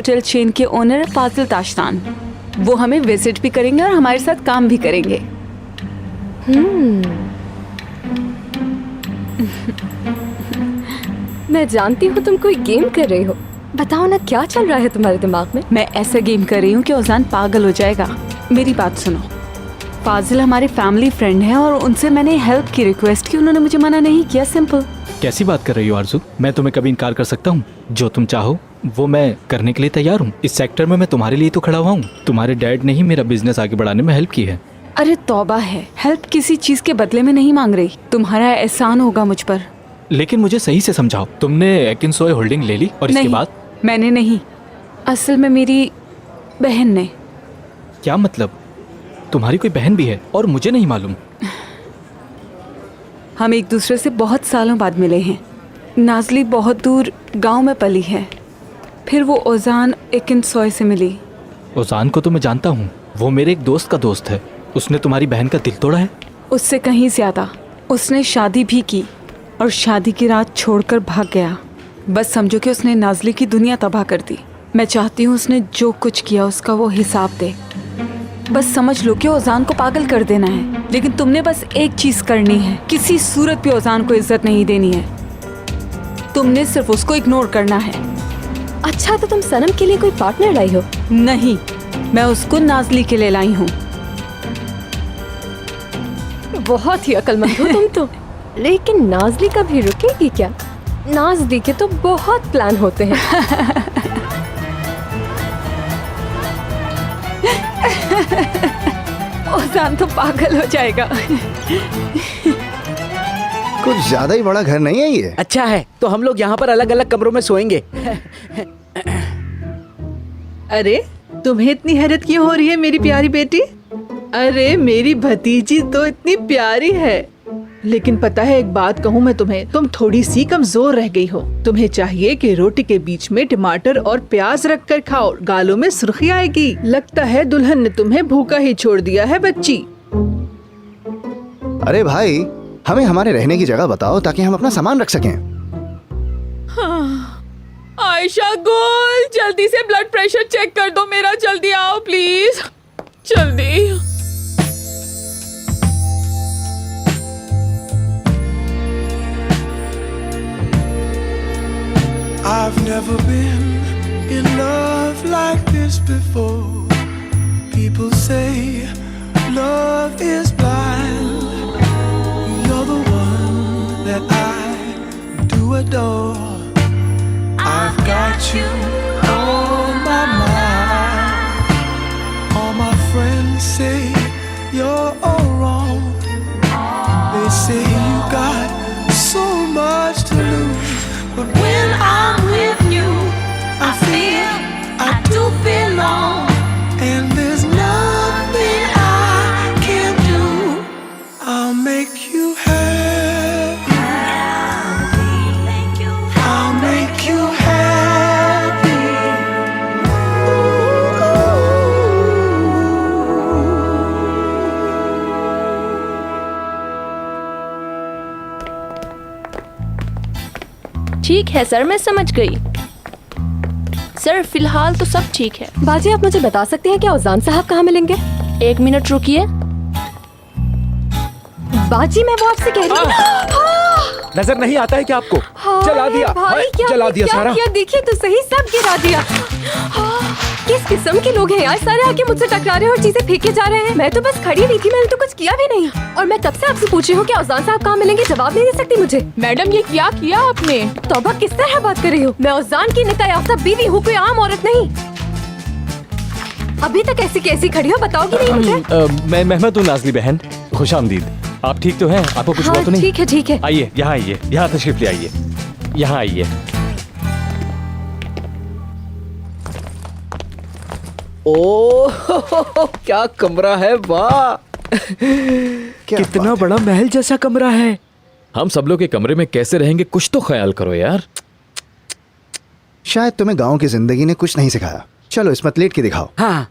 Hotel chain के owner फाजिल ताशतान। वो हमें विजिट भी करेंगे और हमारे साथ काम भी करेंगे। मैं जानती हूँ तुम कोई गेम कर रही हो। बताओ ना क्या चल रहा है तुम्हारे दिमाग में। मैं ऐसा गेम कर रही हूँ कि ओजान पागल हो जाएगा। मेरी बात सुनो, फाजिल हमारे फैमिली फ्रेंड है और उनसे मैंने हेल्प की रिक्वेस्ट की, उन्होंने मुझे मना नहीं किया। सिंपल। कैसी बात कर रही हो आरजू? मैं तुम्हें कभी इनकार कर सकता हूँ? जो तुम चाहो वो मैं करने के लिए तैयार हूँ। इस सेक्टर में मैं तुम्हारे लिए तो खड़ा हुआ हूँ। तुम्हारे डैड ने ही मेरा बिजनेस आगे बढ़ाने में हेल्प की है। अरे तौबा है, हेल्प किसी चीज के बदले में नहीं मांग रही। तुम्हारा एहसान होगा मुझ पर। लेकिन मुझे सही से समझाओ, तुमने एकिनसोय होल्डिंग ले ली और इसके नहीं, बाद? मैंने नहीं, असल में मेरी बहन ने। क्या मतलब? तुम्हारी कोई बहन भी है और मुझे नहीं मालूम? हम एक दूसरे से बहुत सालों बाद मिले हैं। नाजली बहुत दूर गांव में पली है, फिर वो ओजान एकिनसोय से मिली। ओजान को तो मैं जानता हूँ, वो मेरे एक दोस्त का दोस्त है। उसने तुम्हारी बहन का दिल तोड़ा है? उससे कहीं ज्यादा। उसने शादी भी की और शादी की रात छोड़कर भाग गया। बस समझो कि उसने नाजली की दुनिया तबाह कर दी। मैं चाहती हूँ उसने जो कुछ किया उसका वो हिसाब दे। बस समझ लो कि ओजान को पागल कर देना है, लेकिन तुमने बस एक चीज करनी है, किसी सूरत पे ओजान को इज्जत नहीं देनी है। तुमने सिर्फ उसको इग्नोर करना है। अच्छा तो तुम सनम के लिए कोई पार्टनर लाई हो? नहीं, मैं उसको नाजली के लिए लाई हूँ। बहुत ही अक्लमंद हो तुम तो। लेकिन नाजली कभी रुकेगी क्या? नाजली के तो बहुत प्लान होते हैं। ओजान तो पागल हो जाएगा। कुछ ज्यादा ही बड़ा घर नहीं है ये। अच्छा है, तो हम लोग यहाँ पर अलग अलग कमरों में सोएंगे। अरे तुम्हें इतनी हैरत क्यों हो रही है मेरी प्यारी बेटी? अरे मेरी भतीजी तो इतनी प्यारी है। लेकिन पता है एक बात कहूँ मैं तुम्हें, तुम थोड़ी सी कमजोर रह गई हो। तुम्हें चाहिए कि रोटी के बीच में टमाटर और प्याज रख कर खाओ, गालों में सुर्खी आएगी। लगता है दुल्हन ने तुम्हें भूखा ही छोड़ दिया है बच्ची। अरे भाई, हमें हमारे रहने की जगह बताओ ताकि हम अपना सामान रख सकें। आयशा गुल, जल्दी से ब्लड प्रेशर चेक कर दो मेरा। जल्दी आओ प्लीज, जल्दी। I've never been in love like this before. People say love is blind. You're the one that I do adore. I've got you on my mind. All my friends say you're all wrong. They say you got so much to lose. But when I'm with you, I feel I do belong. And there's nothing I can do. I'll make you happy. I'll make you happy. ठीक है sir, मैं समझ गई। Sir फिलहाल तो सब ठीक है। बाजी आप मुझे बता सकते हैं क्या ओजान साहब कहाँ मिलेंगे? 1 मिनट रुकिए। बाजी मैं वो आपसे कह रही हूँ। नजर नहीं आता है क्या आपको? जला दिया भाई, क्या जला दिया सारा। क्या देखिए तो सही, सब गिरा दिया। किस किस्म के लोग हैं यार, सारे आके मुझसे टकरा रहे हैं और चीजें फेंके जा रहे हैं। मैं तो बस खड़ी हुई थी, मैंने तो कुछ किया भी नहीं। और मैं तब से आपसे पूछ रही हूँ कि ओजान साहब कहाँ मिलेंगे, जवाब नहीं दे सकती मुझे। मैडम ये क्या किया आपने? तौबा, किस तरह बात कर रही हो? मैं ओजान की निकाह याफ्ता बीवी हूँ, कोई आम औरत नहीं। अभी तक ऐसी कैसी खड़ी हो, बताओगी नहीं मुझे? मैं मेहमद हूँ नाजली बहन, खुश आमदीद। आप ठीक तो हैं? आपको कुछ हुआ तो नहीं? ठीक है ठीक है। आइए, यहाँ तशरीफ ले आइए, यहाँ आइए। ओह क्या कमरा है, वाह। कितना बड़ा महल जैसा कमरा है। हम सब लोग के कमरे में कैसे रहेंगे, कुछ तो ख्याल करो यार। शायद तुम्हें गांव की जिंदगी ने कुछ नहीं सिखाया। चलो इसमें लेट के दिखाओ। हाँ,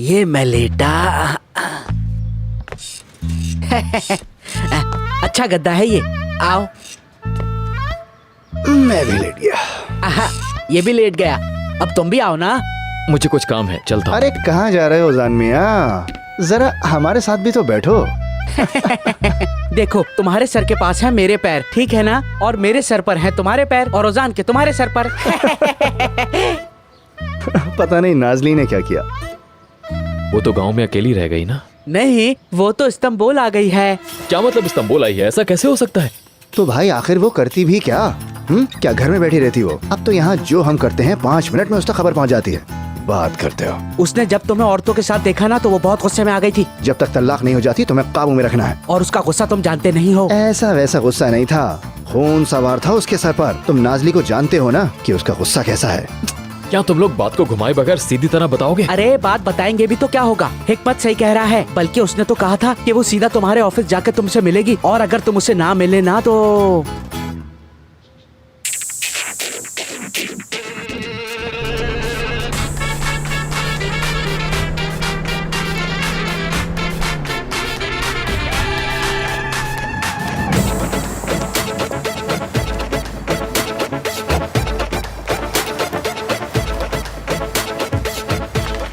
ये मैं लेटा। अच्छा गद्दा है ये, आओ। मैं भी लेट गया। आहा, ये भी लेट गया। अब तुम भी आओ ना। मुझे कुछ काम है, चलता हूँ। अरे कहाँ जा रहे हो जान मियाँ? जरा हमारे साथ भी तो बैठो। देखो, तुम्हारे सर के पास है मेरे पैर, ठीक है ना? और मेरे सर पर है तुम्हारे पैर, और ओजान के तुम्हारे सर पर। पता नहीं नाजली ने क्या किया। वो तो गांव में अकेली रह गई ना। नहीं, वो तो इस्तांबुल आ गई है। क्या मतलब इस्तांबुल आई है? ऐसा कैसे हो सकता है? तो भाई आखिर वो करती भी क्या? क्या घर में बैठी रहती वो? अब तो यहाँ जो हम करते हैं 5 मिनट में उसका खबर पहुँच जाती है। बात करते हो। उसने जब तुम्हें औरतों के साथ देखा ना तो वो बहुत गुस्से में आ गई थी। जब तक तलाक नहीं हो जाती तुम्हें काबू में रखना है। और उसका गुस्सा तुम जानते नहीं हो। ऐसा वैसा गुस्सा नहीं था, खून सवार था उसके सर पर। तुम नाजली को जानते हो ना कि उसका गुस्सा कैसा है। क्या तुम लोग बात को घुमाए बगैर सीधी तरह बताओगे? अरे बात बताएंगे भी तो क्या होगा? हिकमत सही कह रहा है, बल्कि उसने तो कहा था कि वो सीधा तुम्हारे ऑफिस जाकर तुमसे मिलेगी, और अगर तुम उससे ना मिले ना तो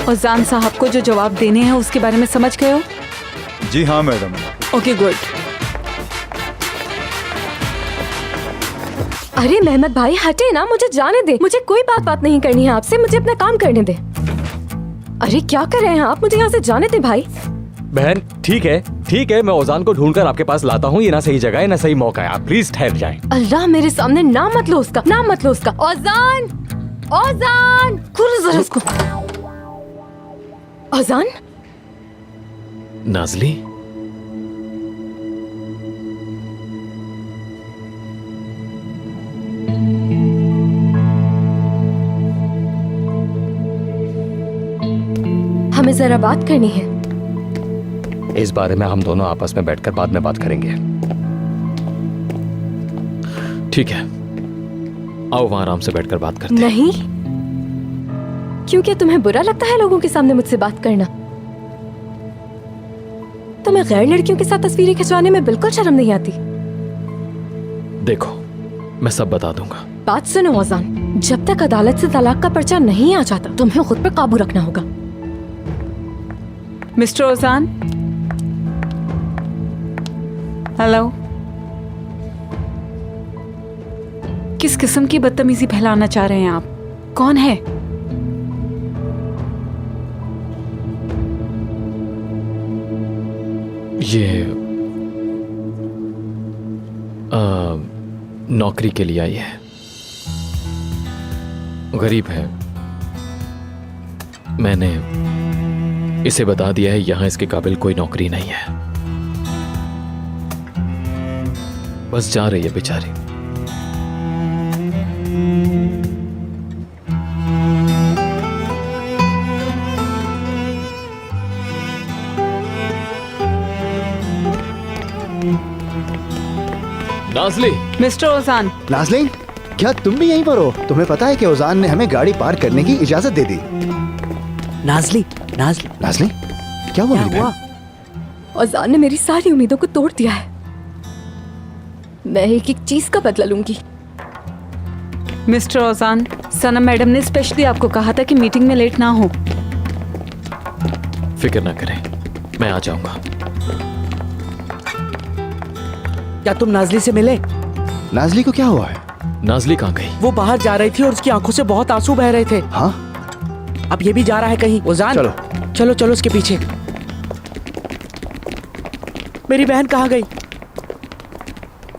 और जान साहब को जो जवाब देने हैं उसके बारे में समझ गए हो? जी हाँ मैडम। Okay good. अरे मेहमद भाई हटे ना, मुझे जाने दे। मुझे कोई बात नहीं करनी है आपसे, मुझे अपना काम करने दे। अरे क्या कर रहे हैं आप? मुझे यहाँ से जाने दे भाई। बहन ठीक है, मैं ओजान को ढूंढकर आपके पास लाता हूँ। ये ना सही जगह है ना सही मौका है, आप प्लीज ठहर जाएं। अल्लाह, मेरे सामने नाम मत लो उसका, नाम मत लो उसका। औजान, औजान, खोलो जरा उसको। औजान, नाजली, हमें जरा बात करनी है। इस बारे में हम दोनों आपस में बैठकर बाद में बात करेंगे। ठीक है, आओ वहां आराम से बैठकर बात करते हैं। नहीं, क्योंकि तुम्हें बुरा लगता है लोगों के सामने मुझसे बात करना? तुम्हें गैर लड़कियों के साथ तस्वीरें खिंचवाने में बिल्कुल शर्म नहीं आती? देखो, मैं सब बता दूंगा। बात सुनो औजान, जब तक अदालत से तलाक का पर्चा नहीं आ जाता तुम्हें खुद पर काबू रखना होगा। Mister Ozan, hello. किस किस्म की बदतमीजी फैलाना चाह रहे हैं आप? कौन है? ये नौकरी के लिए आई है, गरीब है। मैंने इसे बता दिया है यहां इसके काबिल कोई नौकरी नहीं है। बस जा रही है बेचारी। नाजली, मिस्टर ओजान। नाजलीन, क्या तुम भी यहीं पर हो? तुम्हें पता है कि ओजान ने हमें गाड़ी पार्क करने की इजाजत दे दी। नाजली, नाजलीन, क्या हुआ? मेरी बहन? औजान ने मेरी सारी उम्मीदों को तोड़ दिया है। मैं एक एक चीज का बदला लूंगी। मिस्टर ओजान, सनम मैडम ने स्पेशली आपको कहा था कि मीटिंग में लेट ना हो। फिक्र ना करें, मैं आ जाऊंगा। क्या तुम नाजली से मिले? नाजली को क्या हुआ है? नाजली कहाँ गई? वो बाहर जा रही थी और उसकी आंखों से बहुत आंसू बह रहे थे। हाँ? अब ये भी जा रहा है कहीं। ओजान, चलो चलो चलो उसके पीछे। मेरी बहन कहाँ गई?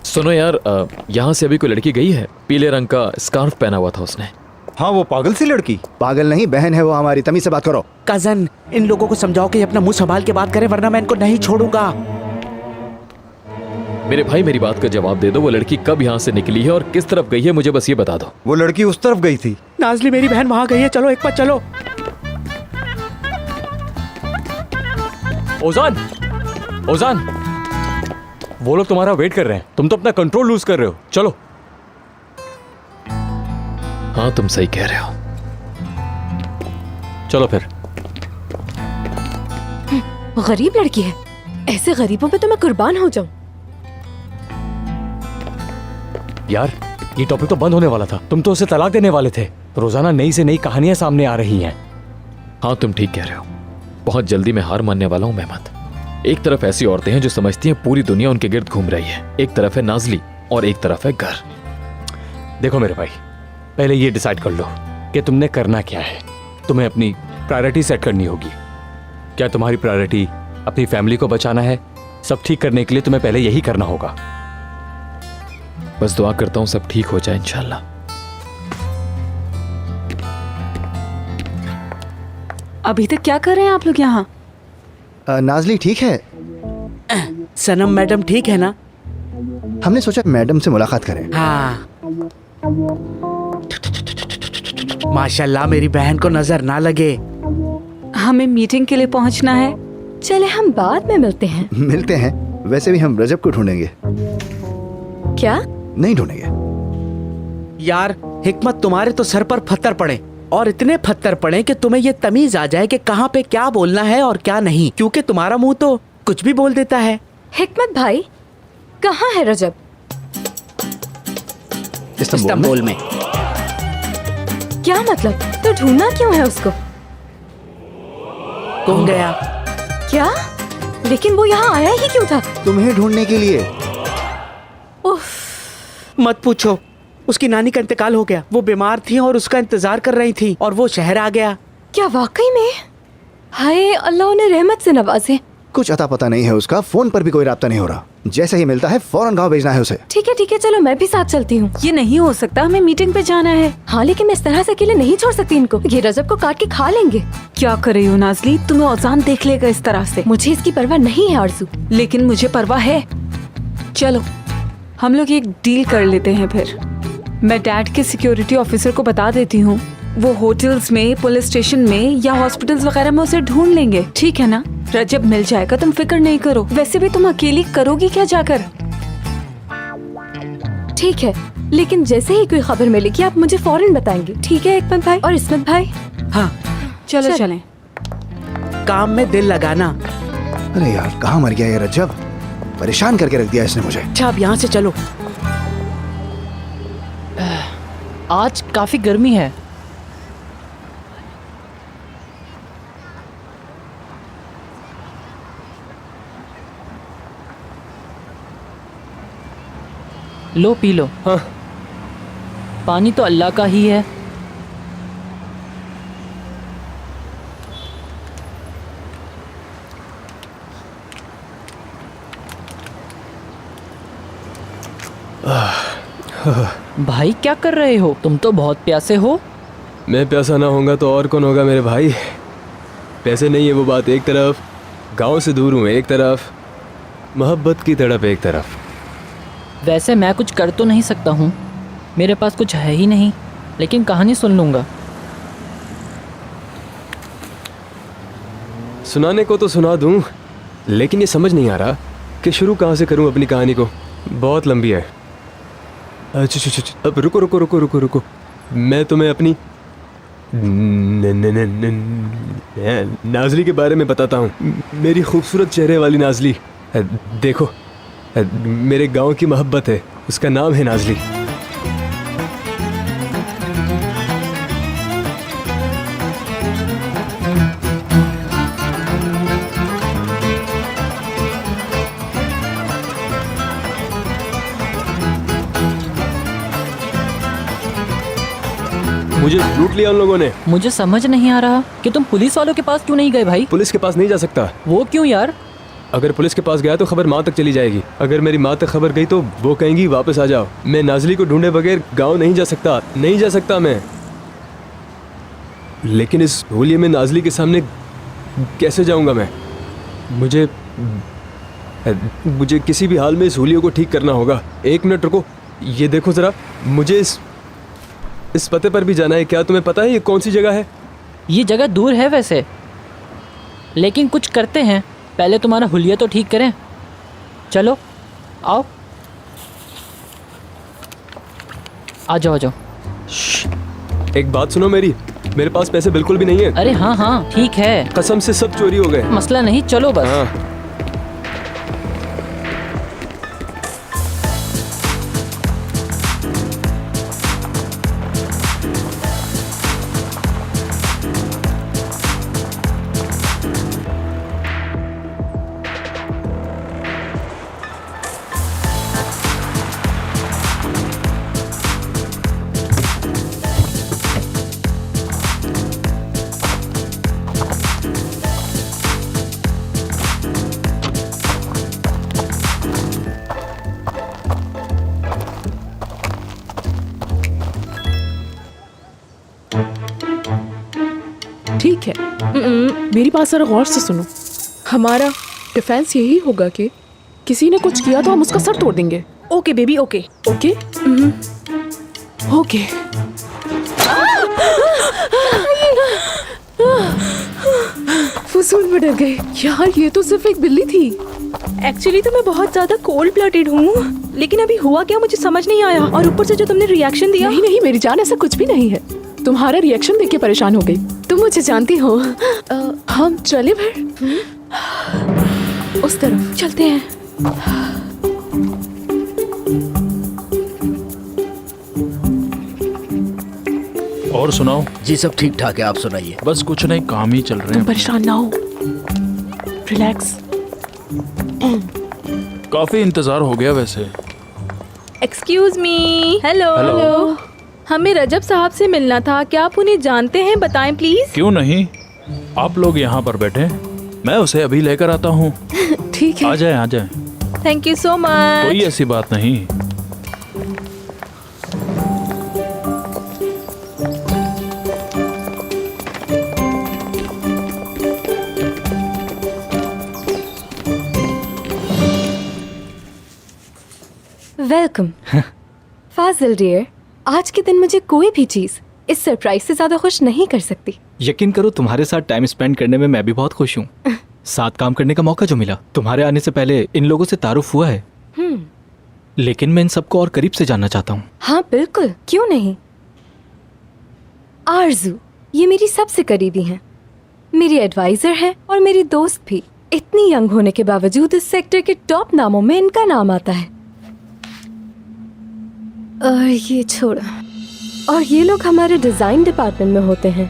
सुनो यार, यहाँ से अभी कोई लड़की गई है, पीले रंग का स्कार्फ पहना हुआ था उसने। हाँ, वो पागल सी लड़की। पागल नहीं, बहन है वो हमारी। तमीज से बात करो। कजन, इन लोगों को समझाओ कि अपना मुंह संभाल के बात करें, वरना मैं इनको नहीं छोड़ूंगा। मेरे भाई, मेरी बात का जवाब दे दो। वो लड़की कब यहाँ से निकली है और किस तरफ गई है, मुझे बस ये बता दो। वो लड़की उस तरफ गई थी। नाजली, मेरी बहन वहां गई है। चलो एक बार चलो। ओजान, ओजान, वो लोग तुम्हारा वेट कर रहे हैं। तुम तो अपना कंट्रोल लूज कर रहे हो। चलो। हाँ, तुम सही कह रहे हो। चलो फिर। गरीब लड़की है, ऐसे गरीबों पे तो मैं कुर्बान हो जाऊं। यार, ये टॉपिक तो बंद होने वाला था। तुम तो उसे तलाक देने वाले थे। रोजाना नई से नई कहानियां सामने आ रही हैं। हाँ तुम ठीक कह रहे हो, बहुत जल्दी मैं हार मानने वाला हूँ मेहमत। एक तरफ ऐसी औरतें हैं जो समझती हैं पूरी दुनिया उनके गिर्द घूम रही है, एक तरफ है नाजली और एक तरफ है घर। देखो मेरे भाई, पहले ये डिसाइड कर लो कि तुमने करना क्या है। तुम्हें अपनी प्रायोरिटी सेट करनी होगी। क्या तुम्हारी प्रायोरिटी अपनी फैमिली को बचाना है? सब ठीक करने के लिए तुम्हें पहले यही करना होगा। बस दुआ करता हूँ सब ठीक हो जाए इंशाल्लाह। अभी तक क्या कर रहे हैं आप लोग यहाँ? नाजली ठीक है? सनम मैडम ठीक है ना? हमने सोचा मैडम से मुलाकात करें। हाँ। माशाल्लाह मेरी बहन को नजर ना लगे। हमें मीटिंग के लिए पहुँचना है। चले हम बाद में मिलते हैं। मिलते हैं। वैसे भी हम रजब को ढूंढेंगे। क्या? नहीं ढूंढेंगे। यार हिकमत, तुम्हारे तो सर पर पत्थर पड़े, और इतने पत्थर पड़े कि तुम्हें ये तमीज आ जाए कि कहाँ पे क्या बोलना है और क्या नहीं, क्योंकि तुम्हारा मुंह तो कुछ भी बोल देता है। हिकमत भाई, कहाँ है रजब? इस्तांबुल में। क्या मतलब? तो ढूंढना क्यों है उसको? कौन गया? क्या? लेकिन वो यहाँ आया ही क्यों था? तुम्हें ढूंढने के लिए। उफ। मत पूछो, उसकी नानी का इंतकाल हो गया। वो बीमार थी और उसका इंतजार कर रही थी, और वो शहर आ गया। क्या वाकई में? हाय अल्लाह उन्हें रहमत से नवाजे। कुछ अता पता नहीं है उसका, फोन पर भी कोई राब्ता नहीं हो रहा। जैसे ही मिलता है फौरन गांव भेजना है उसे। ठीक है चलो मैं भी साथ चलती हूँ। ये नहीं हो सकता, हमें मीटिंग पे जाना है। हाँ लेकिन मैं इस तरह से अकेले नहीं छोड़ सकती इनको। ये रजब को काट के खा लेंगे। क्या कर रही हो नाजली? तुम्हें औजान देख लेगा इस तरह से। मुझे इसकी परवाह नहीं है आरज़ू। लेकिन मुझे परवाह है। चलो हम लोग एक डील कर लेते हैं फिर। मैं डैड के सिक्योरिटी ऑफिसर को बता देती हूँ, वो होटल्स में, पुलिस स्टेशन में या हॉस्पिटल्स वगैरह में उसे ढूंढ लेंगे, ठीक है ना? रजब मिल जाएगा, तुम फिक्र नहीं करो। वैसे भी तुम अकेली करोगी क्या जाकर? ठीक है, लेकिन जैसे ही कोई खबर मिलेगी आप मुझे फौरन बताएंगे, ठीक है हिकमत भाई और इस्मत भाई? हाँ चलो चलें। काम में दिल लगाना। अरे यार कहाँ मर गया ये रजब, परेशान करके रख दिया इसने मुझे। अच्छा अब यहाँ से चलो। आज काफी गर्मी है। लो पी लो। हाँ। पानी तो अल्लाह का ही है। भाई क्या कर रहे हो? तुम तो बहुत प्यासे हो। मैं प्यासा ना होऊंगा तो और कौन होगा मेरे भाई। पैसे नहीं है वो बात एक तरफ, गांव से दूर हूँ एक तरफ, मोहब्बत की तड़प एक तरफ। वैसे मैं कुछ कर तो नहीं सकता हूँ, मेरे पास कुछ है ही नहीं, लेकिन कहानी सुन लूँगा। सुनाने को तो सुना दूँ, लेकिन ये समझ नहीं आ रहा कि शुरू कहाँ से करूँ अपनी कहानी को। बहुत लंबी है। अच्छा अब रुको रुको रुको रुको रुको, मैं तुम्हें अपनी नाजली के बारे में बताता हूँ। मेरी खूबसूरत चेहरे वाली नाजली। देखो मेरे गांव की मोहब्बत है, उसका नाम है नाजली। मुझे लूट लिया उन लोगों ने। मुझे समझ नहीं आ रहा कि तुम पुलिस वालों के पास क्यों नहीं गए भाई? पुलिस के पास नहीं जा सकता। वो क्यों यार? अगर पुलिस के पास गया तो खबर माँ तक चली जाएगी। अगर मेरी माँ तक खबर गई तो वो कहेंगी वापस आ जाओ। मैं नाजली को ढूंढे बगैर गांव नहीं जा सकता, नहीं जा सकता मैं। लेकिन इस होलिये में नाजली के सामने कैसे जाऊंगा मैं? मुझे किसी भी हाल में इस होलिये को ठीक करना होगा। एक मिनट रुको, ये देखो जरा, मुझे इस पते पर भी जाना है। क्या तुम्हें पता है ये कौन सी जगह है? ये जगह दूर है वैसे, लेकिन कुछ करते हैं। पहले तुम्हारा हुलिया तो ठीक करें। चलो आओ, आ जाओ आ जाओ। एक बात सुनो मेरे पास पैसे बिल्कुल भी नहीं है। अरे हाँ हाँ ठीक है, कसम से सब चोरी हो गए। मसला नहीं, चलो बस। हाँ। ठीक है, मेरी बात जरा गौर से सुनो। हमारा डिफेंस यही होगा कि किसी ने कुछ किया तो हम उसका सर तोड़ देंगे। Okay baby, okay okay okay. फुसूल में डर गए यार, ये तो सिर्फ एक बिल्ली थी। एक्चुअली तो मैं बहुत ज्यादा कोल्ड ब्लडेड हूँ, लेकिन अभी हुआ क्या मुझे समझ नहीं आया। और ऊपर से जो तुमने रिएक्शन दिया। नहीं नहीं मेरी जान, ऐसा कुछ भी नहीं है। तुम्हारा रिएक्शन देख के परेशान हो गई। तुम मुझे जानती हो। हम चले फिर उस तरफ चलते हैं। और सुनाओ। जी सब ठीक ठाक है, आप सुनाइए। बस कुछ नहीं, काम ही चल रहे तुम हैं। परेशान ना हो, रिलैक्स। काफी इंतजार हो गया वैसे। Excuse me. हेलो। हेलो। हमें रजब साहब से मिलना था, क्या आप उन्हें जानते हैं? बताएं प्लीज। क्यों नहीं, आप लोग यहाँ पर बैठे, मैं उसे अभी लेकर आता हूँ। ठीक है, आ जाए आ जाए, थैंक यू सो मच। कोई ऐसी बात नहीं। वेलकम फाजिल डियर, आज के दिन मुझे कोई भी चीज इस सरप्राइज से ज्यादा खुश नहीं कर सकती। यकीन करो, तुम्हारे साथ टाइम स्पेंड करने में मैं भी बहुत खुश हूँ। साथ काम करने का मौका जो मिला, तुम्हारे आने से पहले इन लोगों से तारुफ हुआ है, लेकिन मैं इन सबको और करीब से जानना चाहता हूँ। हाँ बिल्कुल, क्यों नहीं। आरजू ये मेरी सबसे करीबी हैं, मेरी एडवाइजर है और मेरी दोस्त भी। इतनी यंग होने के बावजूद इस सेक्टर के टॉप नामों में इनका नाम आता है। और ये छोड़ो, और ये लोग हमारे डिजाइन डिपार्टमेंट में होते हैं।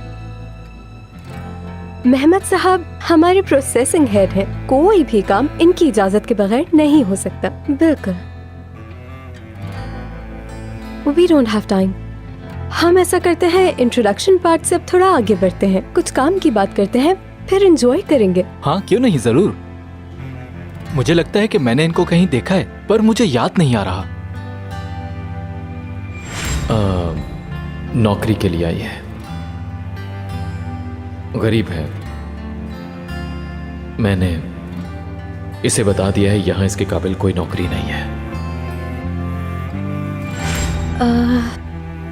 मेहमद साहब हमारे प्रोसेसिंग हेड हैं। कोई भी काम इनकी इजाजत के बगैर नहीं हो सकता। बिल्कुल। We don't have time. हम ऐसा करते हैं, इंट्रोडक्शन पार्ट से अब थोड़ा आगे बढ़ते हैं, कुछ काम की बात करते हैं, फिर एंजॉय करेंगे। हाँ क्यों नहीं, जरूर। मुझे लगता है कि मैंने इनको कहीं देखा है, पर मुझे याद नहीं आ रहा। नौकरी के लिए आई है, गरीब है। मैंने इसे बता दिया है यहाँ इसके काबिल कोई नौकरी नहीं है।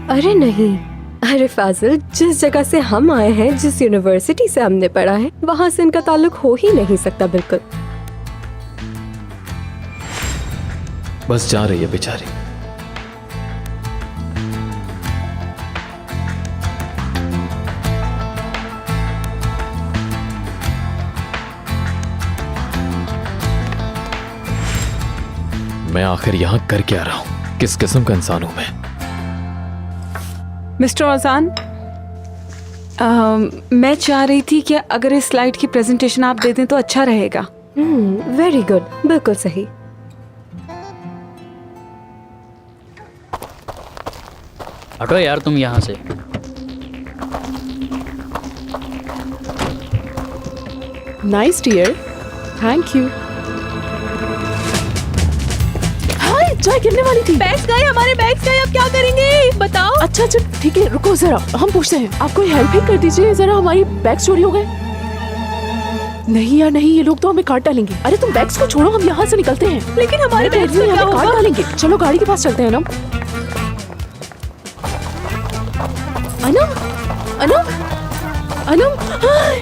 अरे नहीं, अरे फाजिल, जिस जगह से हम आए हैं, जिस यूनिवर्सिटी से हमने पढ़ा है, वहाँ से इनका ताल्लुक हो ही नहीं सकता। बिल्कुल। बस जा रही है बेचारी। मैं आखिर यहाँ कर क्या रहा हूँ? किस किस्म का इंसान हूँ मैं? मिस्टर औजान, मैं चाह रही थी कि अगर इस स्लाइड की प्रेजेंटेशन आप दे दें तो अच्छा रहेगा। वेरी गुड, बिल्कुल सही। हटो यार तुम यहाँ से। Nice dear, thank you. Hi, चाय गिरने वाली थी। बैग्स गए, हमारे बैग्स गए, अब क्या करेंगे बताओ। अच्छा अच्छा ठीक है, रुको जरा, हम पूछते हैं। आप कोई हेल्प ही कर दीजिए जरा, हमारी बैग चोरी हो गए। नहीं यार नहीं, ये लोग तो हमें काट डालेंगे। अरे तुम बैग्स को छोड़ो, हम यहाँ से निकलते हैं। लेकिन हमारे मैं कह बैग्स रही हूँ, का क्या हमें काट होगा? डालेंगे। चलो गाड़ी के पास चलते हैं। अनम अनम अनम हाय,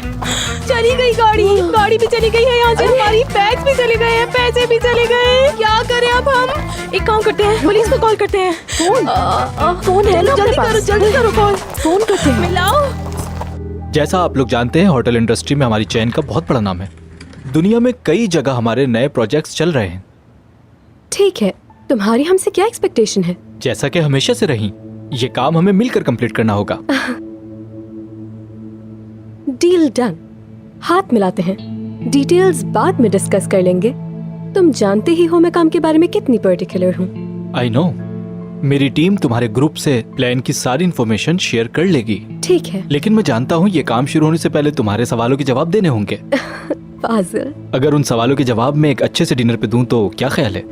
चली गई गाड़ी, गाड़ी भी चली गई है यहाँ से, हमारी बैग्स भी चले गए हैं, पैसे भी चले गए। क्या करें अब हम? एक काम करते हैं, पुलिस को कॉल करते हैं। फोन है ना जल्दी करो, जल्दी करो, कॉल फोन करते हैं। मिलाओ। जैसा आप लोग जानते हैं, होटल इंडस्ट्री में हमारी चेन का बहुत बड़ा नाम है। दुनिया में कई जगह हमारे नए प्रोजेक्ट्स चल रहे हैं। ठीक है, तुम्हारी हमसे क्या एक्सपेक्टेशन है? जैसा कि हमेशा से रही, ये काम हमें मिलकर कंप्लीट करना होगा। Deal done. हाथ मिलाते हैं, डिटेल्स बाद में डिस्कस कर लेंगे। तुम जानते ही हो मैं काम के बारे में कितनी पर्टिकुलर हूँ। आई नो, मेरी टीम तुम्हारे ग्रुप से प्लान की सारी इंफॉर्मेशन शेयर कर लेगी। ठीक है। लेकिन मैं जानता हूँ ये काम शुरू होने से पहले तुम्हारे सवालों के जवाब देने होंगे। फाजिल, अगर उन सवालों के जवाब में एक अच्छे से डिनर पे दूं तो क्या ख्याल है?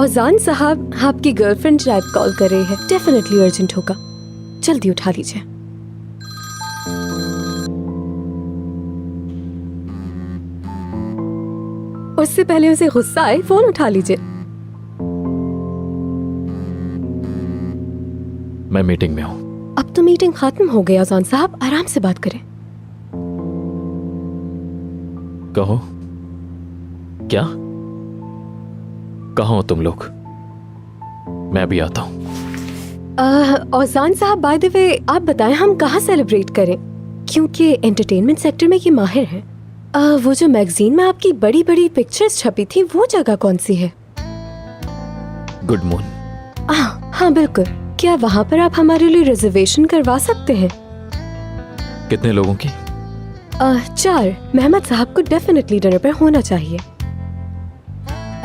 औजान साहब आपकी गर्लफ्रेंड शायद कॉल कर रही है, डेफिनेटली अर्जेंट होगा, जल्दी उठा लीजिए। उससे पहले उसे गुस्सा आए फोन उठा लीजिए। मैं मीटिंग में हूँ। अब तो मीटिंग खत्म हो गई औजान साहब, आराम से बात करें। कहो क्या? कहाँ हो तुम लोग? मैं भी आता हूँ। औजान साहब बाय द वे आप बताएं हम कहाँ सेलिब्रेट करें, क्योंकि एंटरटेनमेंट सेक्टर में ये माहिर है। वो जो मैगजीन में आपकी बड़ी बड़ी पिक्चर्स छपी थी वो जगह कौन सी है? Good moon. हाँ बिल्कुल। क्या वहाँ पर आप हमारे लिए रिजर्वेशन करवा सकते हैं? कितने लोगों की? 4। मेहमद साहब को डेफिनेटली डिनर पर होना चाहिए।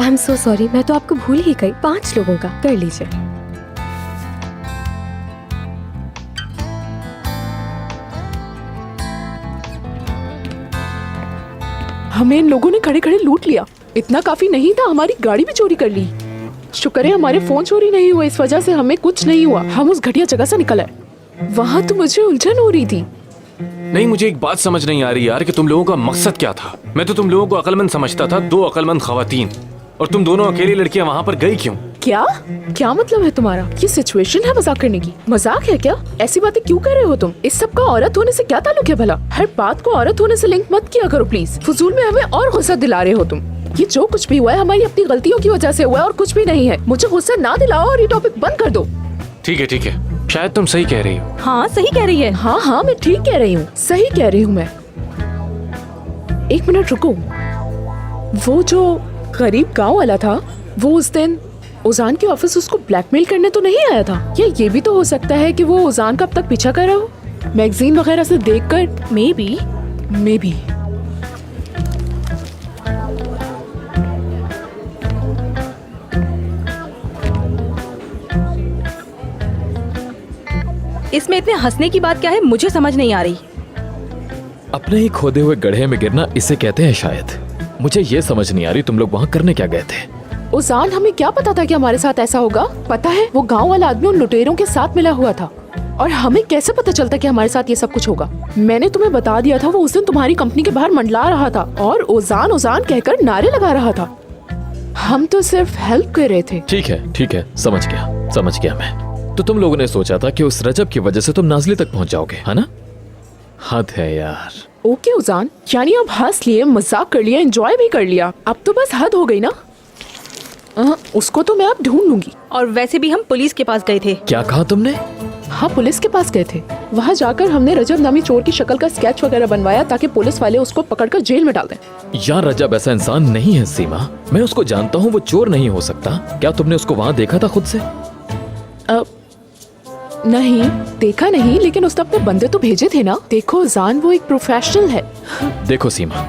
आई एम सो सॉरी, मैं तो आपको भूल ही गई। 5 लोगों का कर लीजिए। हमें इन लोगों ने खड़े खड़े लूट लिया। इतना काफी नहीं था, हमारी गाड़ी भी चोरी कर ली। शुक्र है हमारे फोन चोरी नहीं हुए, इस वजह से हमें कुछ नहीं हुआ। हम उस घटिया जगह से निकल आए। वहाँ तो मुझे उलझन हो रही थी। नहीं, मुझे एक बात समझ नहीं आ रही यार कि तुम लोगों का मकसद क्या था। मैं तो तुम लोगों को अक्लमंद समझता था, 2 अक्लमंद खवातीन, और तुम दोनों अकेली लड़कियां वहाँ पर गई क्यों? क्या मतलब है तुम्हारा? ये सिचुएशन है मजाक करने की? मजाक है क्या? ऐसी बातें क्यों कर रहे हो तुम? इस सब का औरत होने से क्या ताल्लुक है भला? हर बात को औरत होने से लिंक मत किया करो प्लीज। फजूल में हमें और गुस्सा दिला रहे हो तुम। ये जो कुछ भी हुआ है हमारी अपनी गलतियों की वजह से हुआ है और कुछ भी नहीं है। मुझे गुस्सा ना दिलाओ और ये टॉपिक बंद कर दो। ठीक है, शायद तुम सही कह रही हो। हाँ सही कह रही है। हाँ मैं ठीक कह रही हूँ, सही कह रही हूँ मैं। 1 मिनट रुको। वो जो गरीब गांव वाला था, वो उस दिन उजान के ऑफिस उसको ब्लैकमेल करने तो नहीं आया था? या ये भी तो हो सकता है कि वो उजान का अब तक पीछा कर रहा हो, मैगजीन वगैरह से देखकर। May be. इसमें इतने हंसने की बात क्या है, मुझे समझ नहीं आ रही। अपने ही खोदे हुए गड्ढे में गिरना इसे कहते हैं शायद। मुझे ये समझ नहीं आ रही तुम लोग वहाँ करने क्या गए थे? उजान, हमें क्या पता था कि हमारे साथ ऐसा होगा? पता है वो गांव वाला आदमी उन लुटेरों के साथ मिला हुआ था, और हमें कैसे पता चलता कि हमारे साथ ये सब कुछ होगा? मैंने तुम्हें बता दिया था, वो उस दिन तुम्हारी कंपनी के बाहर मंडला रहा था और उजान कहकर नारे लगा रहा था। हम तो सिर्फ हेल्प कर रहे थे। ठीक है, समझ गया मैं। तो तुम लोगों ने सोचा था कि उस रजब की वजह से तुम नाजली तक पहुंच जाओगे, है ना? हद है यार। ओके उजान, यानी अब हंस लिए, मजाक कर लिया, एंजॉय भी कर लिया, अब तो बस हद हो गई ना? उसको तो मैं अब ढूंढ लूंगी। और वैसे भी हम पुलिस के पास गए थे। क्या कहा तुमने? हाँ पुलिस के पास गए थे। वहाँ जाकर हमने रजब नामी चोर की शक्ल का स्केच वगैरह बनवाया ताकि पुलिस वाले उसको पकड़कर जेल में डाल दें। यार रजब ऐसा इंसान नहीं है सीमा, मैं उसको जानता हूँ, वो चोर नहीं हो सकता। क्या तुमने उसको वहाँ देखा था खुद से? नहीं देखा नहीं, लेकिन उसने अपने बंदे तो भेजे थे ना। देखो जान, वो एक प्रोफेशनल है। देखो सीमा,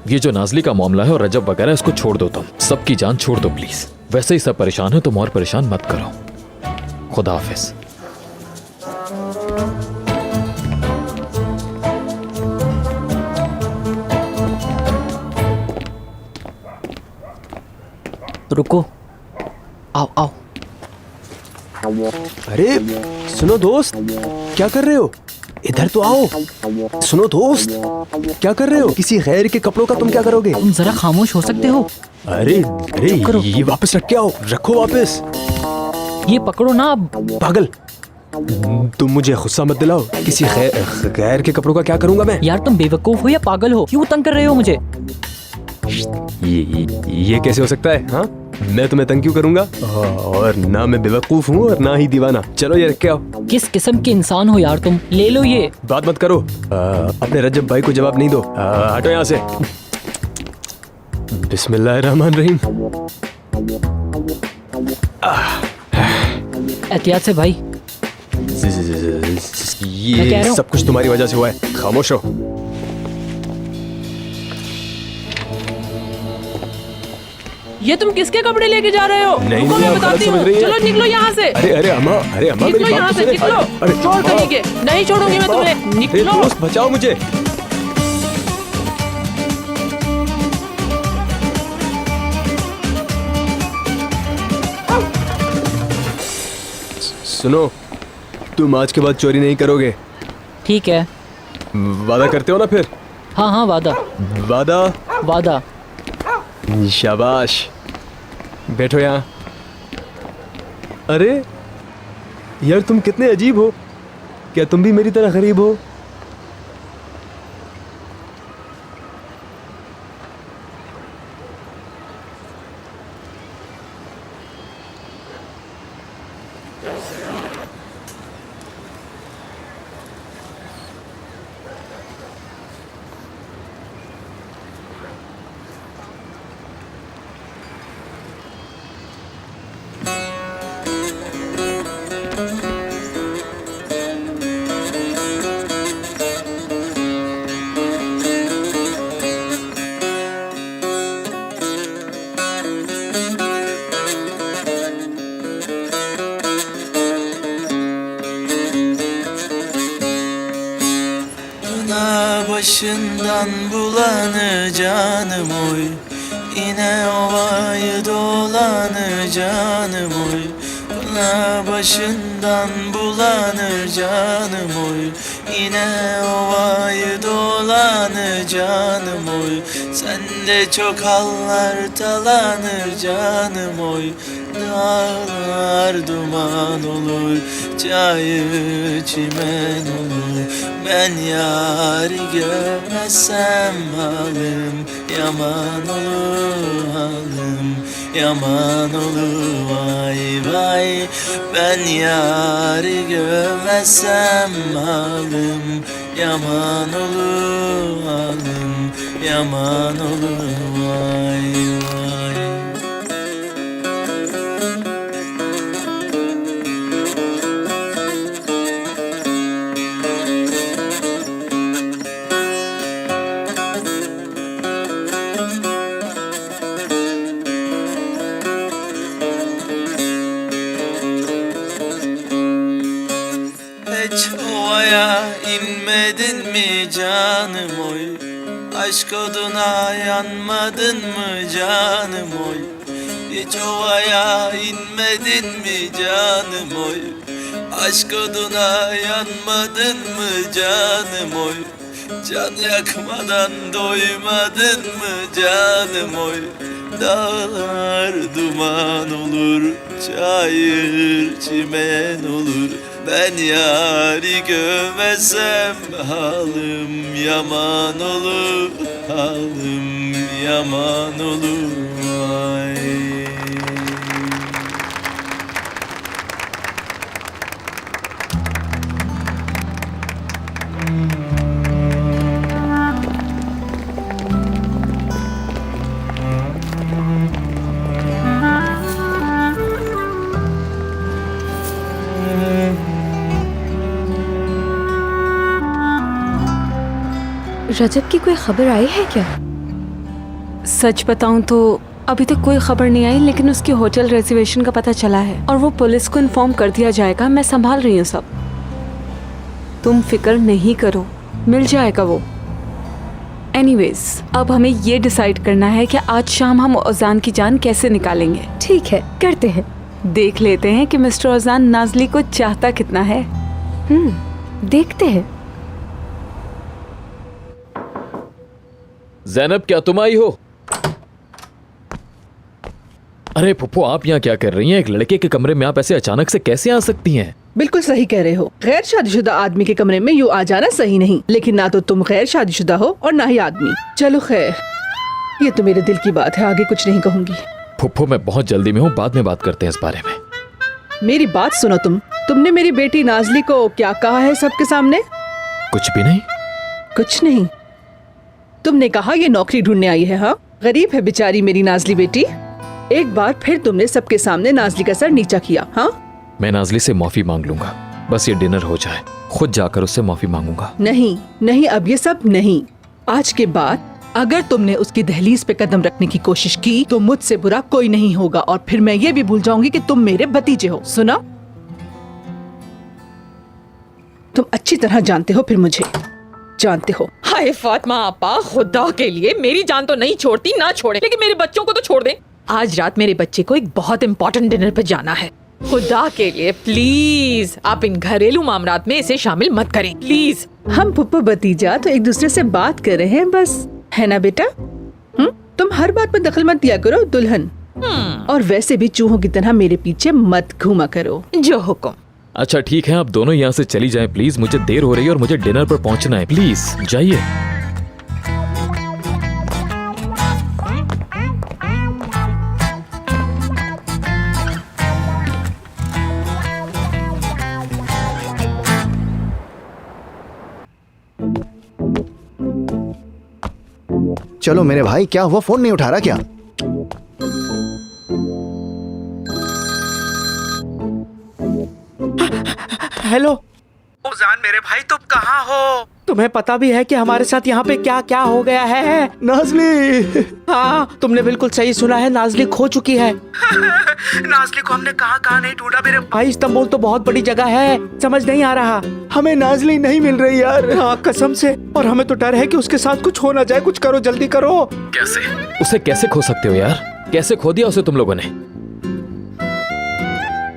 ये जो नाजली का मामला है और रजब वगैरह, इसको छोड़ दो तुम। सबकी जान छोड़ दो प्लीज। वैसे ही सब परेशान है, तुम और परेशान मत करो। खुदा हाफिज। रुको, आओ। अरे सुनो दोस्त, क्या कर रहे हो? इधर तो आओ। सुनो दोस्त, क्या कर रहे हो? किसी गैर के कपड़ों का तुम क्या करोगे? तुम जरा खामोश हो सकते हो? अरे ये वापस रख के आओ। रखो वापस। ये पकड़ो ना अब। पागल, तुम मुझे गुस्सा मत दिलाओ। किसी गैर के कपड़ों का क्या करूंगा मैं? यार तुम बेवकूफ हो या पागल हो? क्यों तंग कर रहे हो मुझे? ये कैसे हो सकता है? हाँ, मैं तुम्हें तंग क्यों करूंगा? और ना मैं बेवकूफ हूँ और ना ही दीवाना। चलो ये रख के आओ। किस किस्म के इंसान हो यार तुम? ले लो ये। बात मत करो। अपने रजब भाई को जवाब नहीं दो। हटो यहाँ से। बिस्मिल्लाहिर्रहमानिर्रहीम। एहतियात से भाई। ये सब कुछ तुम्हारी वजह से हुआ है। खामोश रहो। ये तुम किसके कपड़े लेके जा रहे हो? नहीं, रुको, मैं बताती हूँ। चलो निकलो यहाँ से। अरे अम्मा, निकलो यहाँ से, निकलो। चोर करेंगे, नहीं छोड़ूंगी मैं तुम्हें। निकलो। दोस्त बचाओ मुझे। सुनो, तुम आज के बाद चोरी नहीं करोगे, ठीक है। वादा करते हो ना फिर? हाँ हाँ, वादा। वादा? वादा। शाबाश, बैठो यहाँ। अरे यार, तुम कितने अजीब हो। क्या तुम भी मेरी तरह गरीब हो? Başından bulanı canım oy, yine ovayı dolanır canım oy. Buna başından bulanır canım oy, yine ovayı dolanır canım oy. Sende çok hallar talanır canım oy. Dağlar duman olur, çayır çimen olur. Ben yâri görmezsem halim yaman olur, halim yaman olur, vay vay. Ben yâri görmezsem halim yaman olur, halim yaman olur, vay vay. Hiç ovaya inmedin mi canım oy? Aşk oduna yanmadın mı canım oy? Hiç ovaya inmedin mi canım oy? Aşk oduna yanmadın mı canım oy? Can yakmadan doymadın mı canım oy? Dağlar duman olur, çayır çimen olur. Ben yâri görmezsem halim yaman olur, halim yaman olur, vay. रजब की कोई खबर आई है क्या? सच बताऊं तो अभी तक कोई खबर नहीं आई, लेकिन उसकी होटल रिजर्वेशन का पता चला है और वो पुलिस को इन्फॉर्म कर दिया जाएगा। मैं संभाल रही हूँ सब, तुम फिक्र नहीं करो, मिल जाएगा वो। एनीवेज, अब हमें ये डिसाइड करना है कि आज शाम हम ओजान की जान कैसे निकालेंगे। ठीक है, करते हैं। देख लेते हैं कि मिस्टर ओजान नाजली को चाहता कितना है। देखते हैं। ज़ैनब, क्या तुम आई हो? अरे फुप्पो, आप यहाँ क्या कर रही हैं? एक लड़के के कमरे में आप ऐसे अचानक से कैसे आ सकती हैं? बिल्कुल सही कह रहे हो। गैर शादीशुदा आदमी के कमरे में यूँ आ जाना सही नहीं, लेकिन ना तो तुम गैर शादीशुदा हो और ना ही आदमी। चलो खैर, ये तो मेरे दिल की बात है, आगे कुछ नहीं कहूँगी। फुप्पो, मैं बहुत जल्दी में हूँ, बाद में बात करते हैं इस बारे में। मेरी बात सुनो, तुमने मेरी बेटी नाजली को क्या कहा है सबके सामने? कुछ भी नहीं। कुछ नहीं? तुमने कहा ये नौकरी ढूंढने आई है। हाँ, गरीब है बेचारी मेरी नाजली बेटी। एक बार फिर तुमने सबके सामने नाजली का सर नीचा किया। हाँ, मैं नाजली से माफी मांग लूंगा, बस ये डिनर हो जाए, खुद जाकर उससे माफी मांगूंगा। नहीं नहीं, अब ये सब नहीं। आज के बाद अगर तुमने उसकी दहलीज पे कदम रखने की कोशिश की तो मुझसे बुरा कोई नहीं होगा, और फिर मैं ये भी भूल जाऊंगी कि तुम मेरे भतीजे हो। सुना? तुम अच्छी तरह जानते हो, फिर मुझे जानते हो। हाय फातिमा आपा, खुदा के लिए मेरी जान तो नहीं छोड़ती, ना छोड़े, लेकिन मेरे बच्चों को तो छोड़ दे। आज रात मेरे बच्चे को एक बहुत इंपॉर्टेंट डिनर पे जाना है। खुदा के लिए प्लीज आप इन घरेलू मामलात में इसे शामिल मत करें प्लीज। हम पुप्पो भतीजा तो एक दूसरे से बात कर रहे हैं बस, है ना बेटा? तुम हर बात पर दखल मत दिया करो दुल्हन। और वैसे भी चूहों की तरह मेरे पीछे मत घूमा करो। जो हुक्म। अच्छा ठीक है, आप दोनों यहाँ से चली जाएं प्लीज, मुझे देर हो रही है और मुझे डिनर पर पहुंचना है, प्लीज जाइए। चलो मेरे भाई, क्या हुआ? फोन नहीं उठा रहा क्या? हेलो उजान मेरे भाई, तुम कहाँ हो? तुम्हें पता भी है कि हमारे साथ यहाँ पे क्या क्या हो गया है? नाज़ली। हाँ, तुमने बिल्कुल सही सुना है, नाज़ली खो चुकी है। नाज़ली को हमने कहाँ कहाँ नहीं ढूंढा मेरे भाई। इस्तांबुल तो बहुत बड़ी जगह है, समझ नहीं आ रहा। हमें नाज़ली नहीं मिल रही यार। हाँ कसम से, और हमें तो डर है कि उसके साथ कुछ हो ना जाए। कुछ करो, जल्दी करो। कैसे? उसे कैसे खो सकते हो यार? कैसे खो दिया उसे तुम लोगों ने?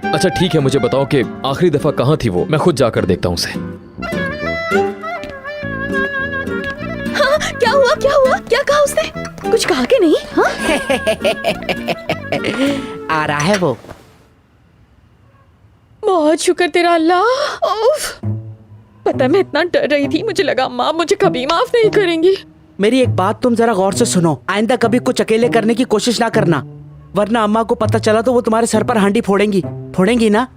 अच्छा ठीक है, मुझे बताओ कि आखिरी दफा कहाँ थी वो, मैं खुद जाकर देखता हूँ उसे। हाँ, क्या हुआ क्या हुआ? क्या कहा उसने? कुछ कहा कि नहीं? हाँ? आ रहा है वो। बहुत शुक्र तेरा अल्लाह। उफ, पता मैं इतना डर रही थी, मुझे लगा माँ मुझे कभी माफ नहीं करेंगी। मेरी एक बात तुम जरा गौर से सुनो, आइंदा कभी कुछ अकेले करने की कोशिश ना करना, वरना अम्मा को पता चला तो वो तुम्हारे सर पर हांडी फोड़ेंगी ना।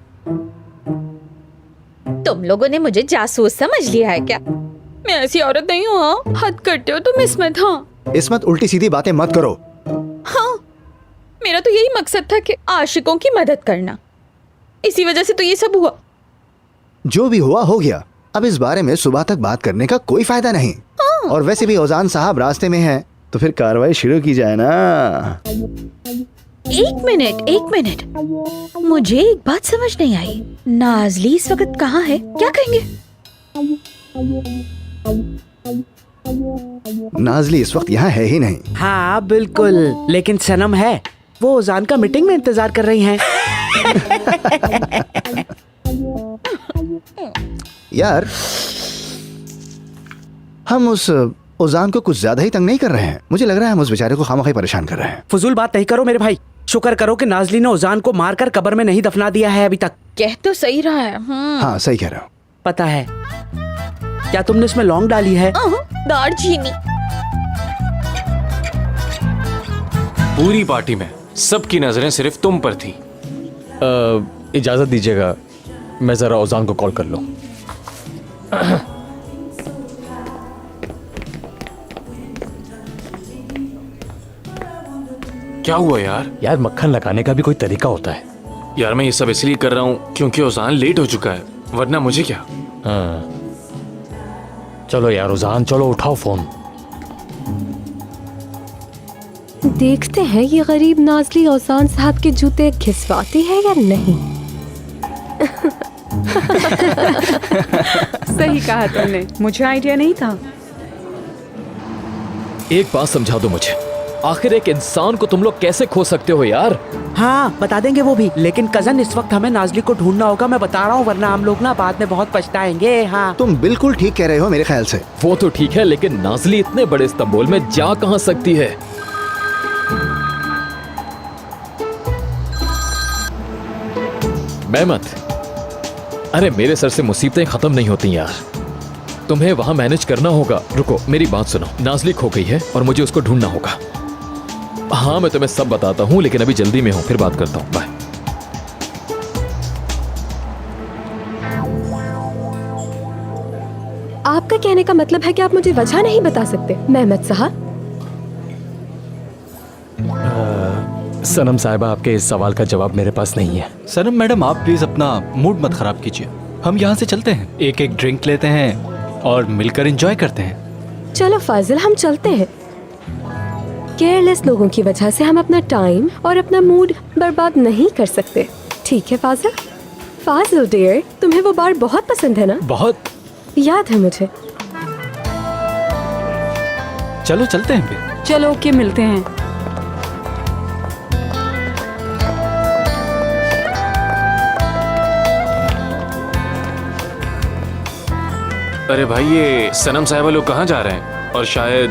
तुम लोगों ने मुझे जासूस समझ लिया है क्या? मैं ऐसी औरत नहीं हूँ। हाँ, हद करते हो तुम इस्मत। हाँ इस्मत, उल्टी सीधी बातें मत करो। हाँ, मेरा तो यही मकसद था कि आशिकों की मदद करना, इसी वजह से तो ये सब हुआ। जो भी हुआ हो गया, अब इस बारे में सुबह तक बात करने का कोई फायदा नहीं। हाँ। और वैसे भी औजान साहब रास्ते में हैं, तो फिर कार्रवाई शुरू की जाए ना। एक मिनट, मुझे एक बात समझ नहीं आई। नाज़ली इस वक्त कहाँ है? क्या कहेंगे? नाज़ली इस वक्त यहाँ है ही नहीं। हाँ बिल्कुल, लेकिन सनम है, वो उजान का मीटिंग में इंतजार कर रही हैं। यार, हम उस उजान को कुछ ज्यादा ही तंग नहीं कर रहे हैं। मुझे लग रहा है हम उस बेचारे को खामखा परेशान कर रहे हैं। फजूल बात नहीं करो मेरे भाई। शुक्र करो कि नाज़ली ने उजान को मारकर कब्र में नहीं दफना दिया है अभी तक। कह तो सही रहा है। हाँ सही कह रहे हो। पता है क्या तुमने इसमें लौंग डाली है? दालचीनी। पूरी पार्टी में सबकी नजरें सिर्फ तुम पर थी। इजाजत दीजिएगा, मैं जरा औजान को कॉल कर लूं। क्या हुआ यार? यार मक्खन लगाने का भी कोई तरीका होता है। यार मैं ये सब इसलिए कर रहा हूँ क्योंकि उजान लेट हो चुका है, वरना मुझे क्या। हाँ चलो यार उजान, चलो उठाओ फोन। देखते हैं ये गरीब नाज़ली औजान साहब के जूते घिसवाती है या नहीं। सही कहा तुमने, मुझे आइडिया नहीं था। एक बात समझा दो मुझे, आखिर एक इंसान को तुम लोग कैसे खो सकते हो यार? हाँ बता देंगे वो भी, लेकिन कजन इस वक्त हमें नाज़ली को ढूंढना होगा, मैं बता रहा हूँ, वरना हम लोग ना बाद में बहुत पछताएंगे। हाँ तुम बिल्कुल ठीक कह रहे हो मेरे ख्याल से। वो तो ठीक है, लेकिन नाज़ली इतने बड़े इस्तांबुल में जा कहां सकती है? मेहमत, अरे मेरे सर से मुसीबतें खत्म नहीं होती यार, तुम्हें वहां मैनेज करना होगा। रुको मेरी बात सुनो, नाज़ली खो गई है और मुझे उसको ढूंढना होगा। हाँ मैं तुम्हें सब बताता हूँ, लेकिन अभी जल्दी में हूँ, फिर बात करता हूँ, बाय। आपका कहने का मतलब है कि आप मुझे वजह नहीं बता सकते मेहमत साहब? सनम साहिबा, आपके इस सवाल का जवाब मेरे पास नहीं है। सनम मैडम, आप प्लीज अपना मूड मत खराब कीजिए। हम यहाँ से चलते हैं, एक एक ड्रिंक लेते हैं और मिलकर एंजॉय करते हैं। चलो फाजिल, हम चलते हैं। केयरलेस लोगों की वजह से हम अपना टाइम और अपना मूड बर्बाद नहीं कर सकते। ठीक है फाजिल? फाजिल डियर, तुम्हें वो बार बहुत पसंद है ना? बहुत। याद है मुझे। चलो चलते हैं फिर। चलो ओके, मिलते हैं। अरे भाई, ये सनम साहिबा लोग कहाँ जा रहे हैं? और शायद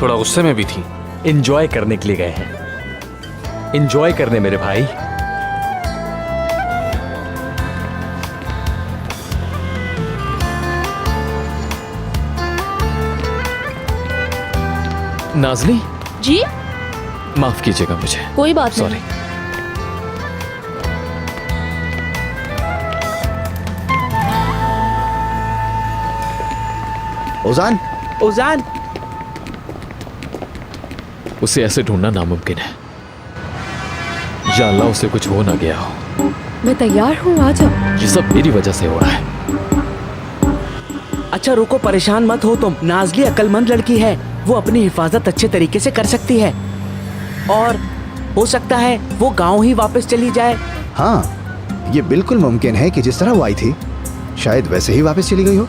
थोड़ा गुस्से में भी थी। एंजॉय करने के लिए गए हैं। एंजॉय करने मेरे भाई। नाजली, जी माफ कीजिएगा मुझे। कोई बात सॉरी। नहीं। ओजान, ओजान, उसे ऐसे ढूंढना नामुमकिन है। या अल्लाह उसे कुछ हो ना गया हो। मैं तैयार हूँ, आ जाओ। ये सब मेरी वजह से हो रहा है। अच्छा रुको, परेशान मत हो तुम। नाजली अक्लमंद लड़की है, वो अपनी हिफाजत अच्छे तरीके से कर सकती है और हो सकता है वो गांव ही वापस चली जाए। हाँ, ये बिल्कुल मुमकिन है कि जिस तरह वो आई थी शायद वैसे ही वापस चली गई हो।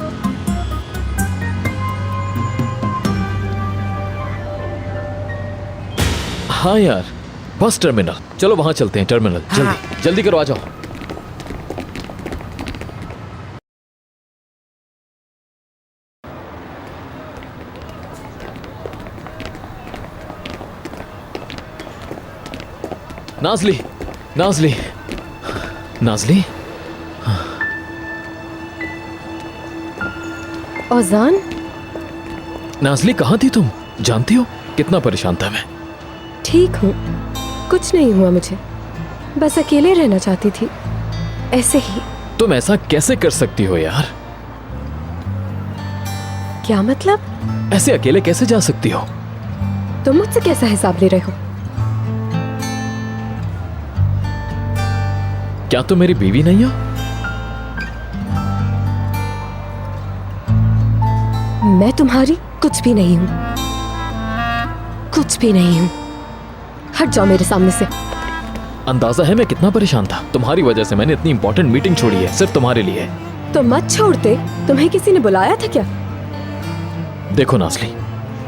हाँ यार, बस टर्मिनल। चलो वहां चलते हैं, टर्मिनल। जल्दी जल्दी करो, आ जाओ। नाजली, नाजली, नाजली। औजान, नाजली कहाँ थी तुम? जानती हो कितना परेशान था मैं। ठीक हूँ, कुछ नहीं हुआ मुझे, बस अकेले रहना चाहती थी, ऐसे ही। तुम ऐसा कैसे कर सकती हो यार? क्या मतलब? ऐसे अकेले कैसे जा सकती हो? तुम मुझसे कैसा हिसाब ले रहे हो? क्या तुम मेरी बीवी नहीं हो? मैं तुम्हारी कुछ भी नहीं हूँ, कुछ भी नहीं हूँ। हट जाओ मेरे सामने से। अंदाजा है मैं कितना परेशान था। तुम्हारी वजह से मैंने इतनी इंपॉर्टेंट मीटिंग छोड़ी है, सिर्फ तुम्हारे लिए। तो मत छोड़ते, तुम्हें किसी ने बुलाया था क्या? देखो नाजली,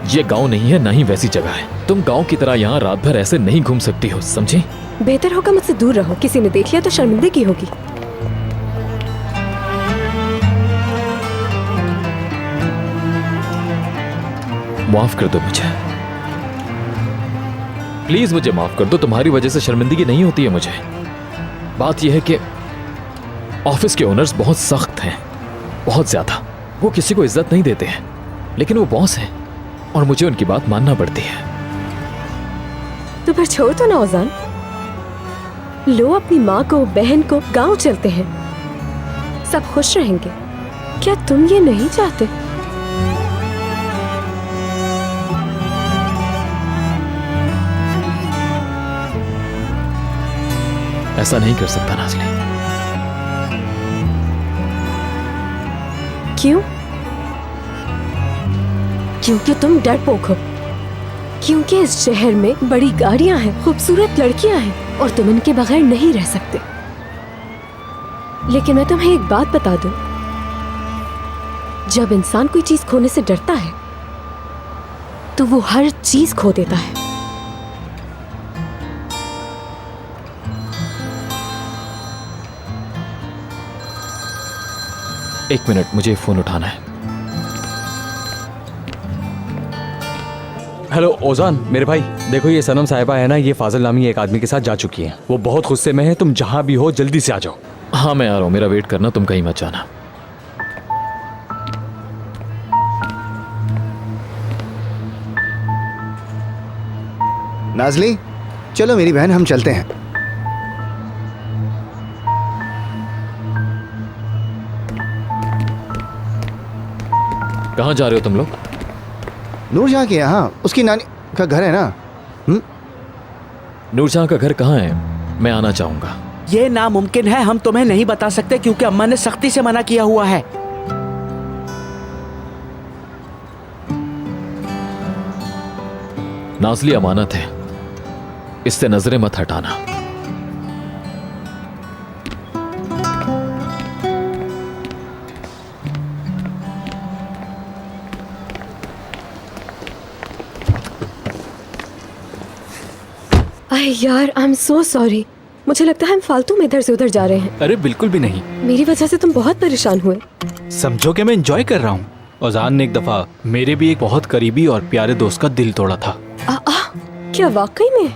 ये गांव नहीं है, ना ही वैसी जगह है। तुम गांव की तरह यहाँ रात भर ऐसे नहीं घूम सकती हो, समझी? बेहतर होगा मुझसे दूर रहो, किसी ने देख लिया तो शर्मिंदगी होगी। माफ कर दो मुझे, प्लीज मुझे माफ कर दो। तुम्हारी वजह से शर्मिंदगी नहीं होती है मुझे। बात यह है कि ऑफिस के ओनर्स बहुत सख्त हैं, बहुत ज्यादा। वो किसी को इज्जत नहीं देते हैं, लेकिन वो बॉस हैं और मुझे उनकी बात मानना पड़ती है। तो फिर छोड़ दो ना औजान, लो अपनी माँ को, बहन को, गांव चलते हैं, सब खुश रहेंगे। क्या तुम ये नहीं चाहते? ऐसा नहीं कर सकता नाजली। क्यों? क्योंकि तुम डरपोक हो, क्योंकि इस शहर में बड़ी गाड़ियां हैं, खूबसूरत लड़कियां हैं और तुम इनके बगैर नहीं रह सकते। लेकिन मैं तुम्हें एक बात बता दूं, जब इंसान कोई चीज खोने से डरता है तो वो हर चीज खो देता है। एक मिनट, मुझे फोन उठाना है। हेलो ओजान, मेरे भाई देखो, ये सनम साहिबा है ना, ये फाजिल नामी एक आदमी के साथ जा चुकी हैं। वो बहुत गुस्से में है, तुम जहां भी हो जल्दी से आ जाओ। हाँ मैं आ रहा हूँ, मेरा वेट करना, तुम कहीं मत जाना। नाजली, चलो मेरी बहन, हम चलते हैं। कहाँ जा रहे हो तुम लोग? नूरजहां के यहाँ, उसकी नानी का घर है ना। नूरजहां का घर कहाँ है? मैं आना चाहूंगा। ये नामुमकिन है, हम तुम्हें नहीं बता सकते क्योंकि अम्मा ने सख्ती से मना किया हुआ है। नाजली अमानत है, इससे नजरें मत हटाना। अरे यार, आई एम सो सॉरी। मुझे लगता है हम फालतू में इधर से उधर जा रहे हैं। अरे बिल्कुल भी नहीं, मेरी वजह से तुम बहुत परेशान हुए। समझो कि मैं एंजॉय कर रहा हूँ। औजान ने एक दफा मेरे भी एक बहुत करीबी और प्यारे दोस्त का दिल तोड़ा था। क्या वाकई में?